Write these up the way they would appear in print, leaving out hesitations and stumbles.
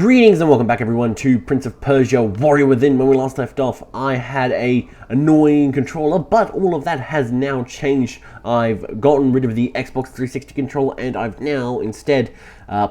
Greetings and welcome back everyone to Prince of Persia Warrior Within. When we last left off, I had a annoying controller, but all of that has now changed. I've gotten rid of the Xbox 360 controller and I've now instead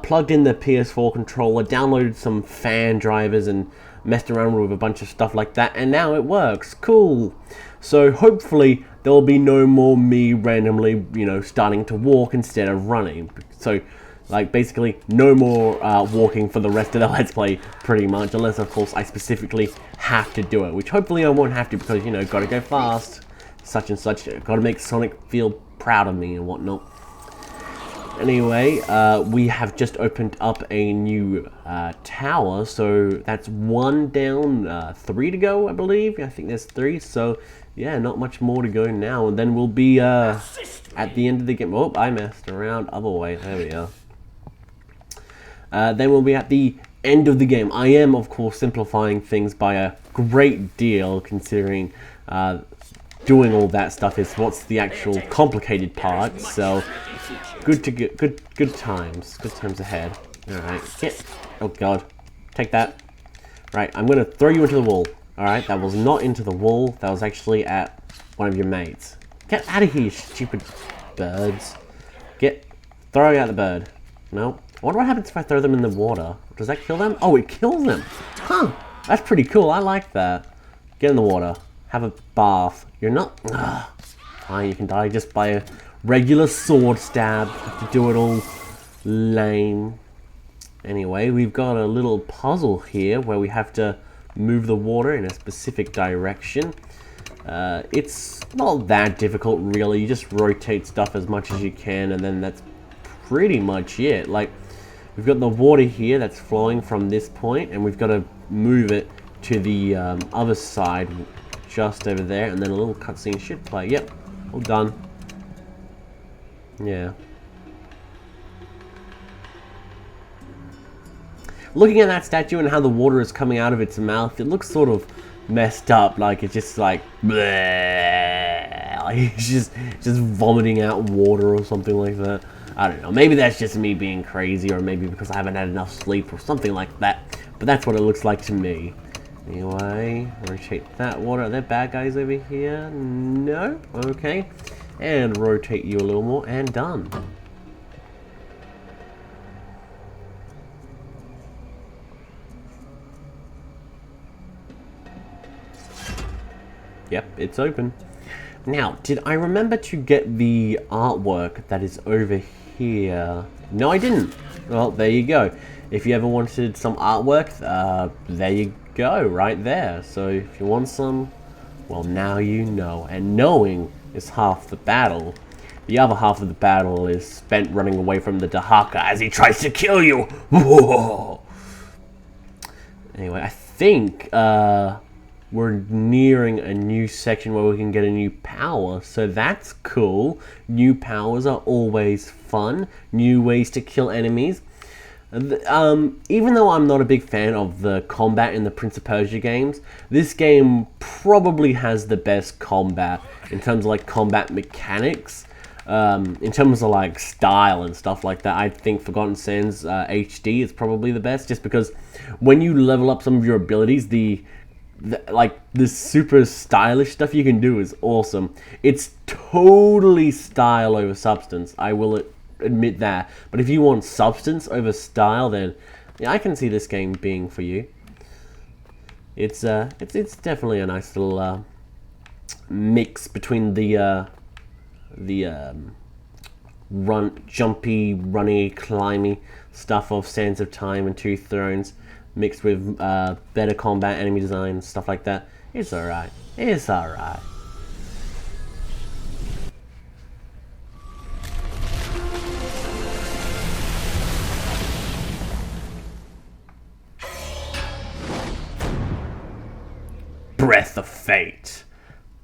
plugged in the PS4 controller, downloaded some fan drivers and messed around with a bunch of stuff like that, and now it works. Cool. So hopefully there will be no more me randomly, starting to walk instead of running. So like, basically, no more walking for the rest of the Let's Play, pretty much. Unless, of course, I specifically have to do it. Which, hopefully, I won't have to because, gotta go fast. Such and such. Gotta make Sonic feel proud of me and whatnot. Anyway, we have just opened up a new tower. So, that's one down, 3 to go, I believe. I think there's 3. So, yeah, not much more to go now. And then we'll be at the end of the game. Oh, I messed around. Other way. There we are. Then we'll be at the end of the game. I am, of course, simplifying things by a great deal, considering doing all that stuff is what's the actual complicated part. So, good times ahead. All right, get. Oh God, take that. Right, I'm gonna throw you into the wall. All right, that was not into the wall. That was actually at one of your mates. Get out of here, you stupid birds. Throw out the bird. No. I wonder what happens if I throw them in the water. Does that kill them? Oh, it kills them. Huh. That's pretty cool. I like that. Get in the water. Have a bath. You're not... Fine, you can die just by a regular sword stab. Have to do it all lame. Anyway, we've got a little puzzle here where we have to move the water in a specific direction. It's not that difficult, really. You just rotate stuff as much as you can, and then that's pretty much it. Like, we've got the water here that's flowing from this point, and we've got to move it to the other side, just over there, and then a little cutscene should play. Yep, all done. Yeah. Looking at that statue and how the water is coming out of its mouth, it looks sort of messed up. Like it's just like, bleh. Like it's just vomiting out water or something like that. I don't know, maybe that's just me being crazy, or maybe because I haven't had enough sleep or something like that, but that's what it looks like to me. Anyway, rotate that water. Are there bad guys over here? No? Okay. And rotate you a little more, and done. Yep, it's open. Now, did I remember to get the artwork that is over here? No, I didn't. Well, there you go. If you ever wanted some artwork, there you go, right there. So if you want some, well, now you know. And knowing is half the battle. The other half of the battle is spent running away from the Dahaka as he tries to kill you. Whoa. Anyway, I think, we're nearing a new section where we can get a new power, so that's cool. New powers are always fun. New ways to kill enemies. Even though I'm not a big fan of the combat in the Prince of Persia games, this game probably has the best combat in terms of like combat mechanics. In terms of like style and stuff like that, I think Forgotten Sands HD is probably the best, just because when you level up some of your abilities, the super stylish stuff you can do is awesome. It's totally style over substance, I will admit that. But if you want substance over style, then yeah, I can see this game being for you. It's definitely a nice little mix between the jumpy, runny, climby stuff of Sands of Time and Two Thrones, mixed with better combat, enemy design, stuff like that. It's alright. It's alright. Breath of Fate.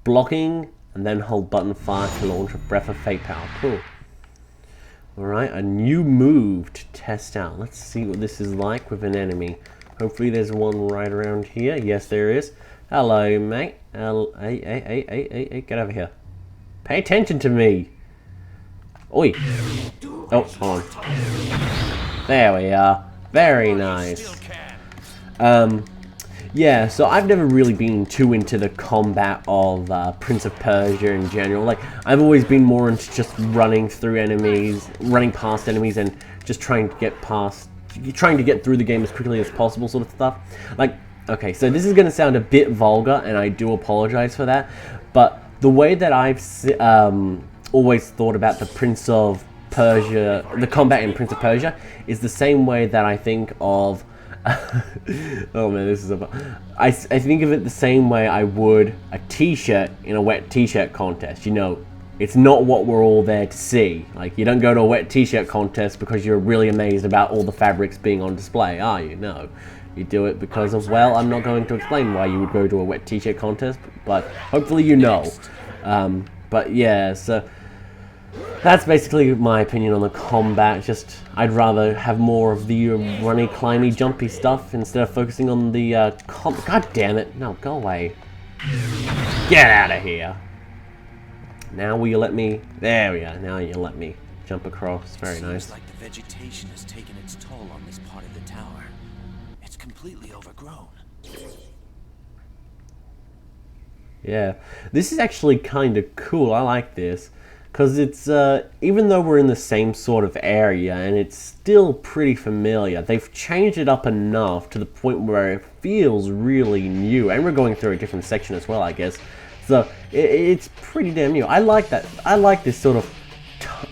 Blocking, and then hold button 5 to launch a Breath of Fate power. Cool. Alright, a new move to test out. Let's see what this is like with an enemy. Hopefully there's one right around here. Yes, there is. Hello, mate. Hey, get over here. Pay attention to me. Oi. Oh, hold on. There we are. Very nice. Yeah, so I've never really been too into the combat of Prince of Persia in general. Like, I've always been more into just running through enemies, running past enemies, and just trying to get through the game as quickly as possible, sort of stuff. Like, okay, so this is going to sound a bit vulgar, and I do apologize for that, but the way that I've always thought about the Prince of Persia, the combat in Prince of Persia, is the same way that I think of oh man, this is I think of it the same way I would a t-shirt in a wet t-shirt contest. You know, it's not what we're all there to see. Like, you don't go to a wet t-shirt contest because you're really amazed about all the fabrics being on display, are you? No. You do it because of, well, I'm not going to explain why you would go to a wet t-shirt contest, but hopefully you know. But yeah, so that's basically my opinion on the combat. Just, I'd rather have more of the runny, climby, jumpy stuff instead of focusing on the God damn it! No, go away. Get out of here. Now will you let me? There we go. Now you let me jump across. Very nice. Seems like the vegetation has taken its toll on this part of the tower. It's completely overgrown. Yeah, this is actually kind of cool. I like this. Because it's, even though we're in the same sort of area, and it's still pretty familiar, they've changed it up enough to the point where it feels really new. And we're going through a different section as well, I guess. So, it's pretty damn new. I like that. I like this sort of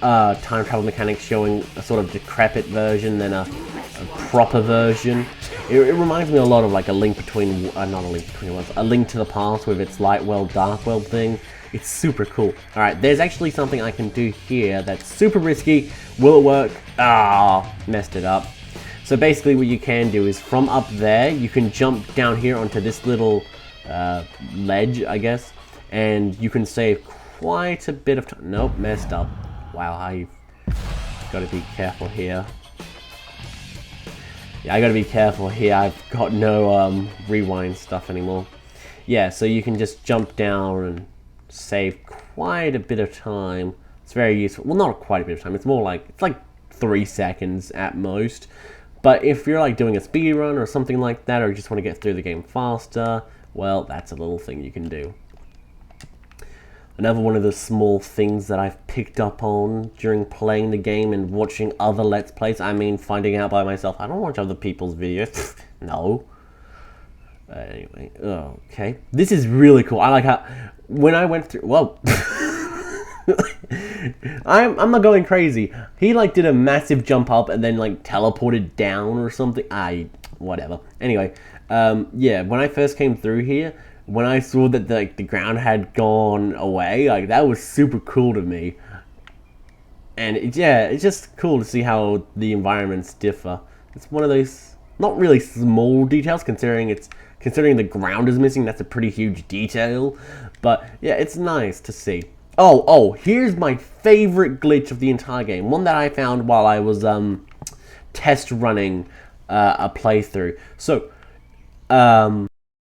time travel mechanic showing a sort of decrepit version than a proper version. It reminds me a lot of like a Link Between, not a Link Between Worlds, a Link to the Past with its light world, dark world thing. It's super cool. Alright, there's actually something I can do here that's super risky. Will it work? Ah, messed it up. So basically what you can do is from up there, you can jump down here onto this little ledge, I guess. And you can save quite a bit of time. Nope, messed up. Wow, I've got to be careful here. Yeah, I got to be careful here. I've got no rewind stuff anymore. Yeah, so you can just jump down and save quite a bit of time. It's very useful. Well, not quite a bit of time. It's more like, it's like 3 seconds at most. But if you're like doing a speed run or something like that, or you just want to get through the game faster, well, that's a little thing you can do. Another one of the small things that I've picked up on during playing the game and watching other Let's Plays, I mean, finding out by myself. I don't watch other people's videos. No. Anyway, okay. This is really cool. I like how, when I went through, whoa. I'm not going crazy. He like did a massive jump up and then like teleported down or something. Whatever. Anyway, yeah, when I first came through here, when I saw that the ground had gone away, like that was super cool to me. And it's just cool to see how the environments differ. It's one of those not really small details considering the ground is missing. That's a pretty huge detail, but yeah, it's nice to see. Oh, here's my favorite glitch of the entire game. One that I found while I was test running a playthrough. So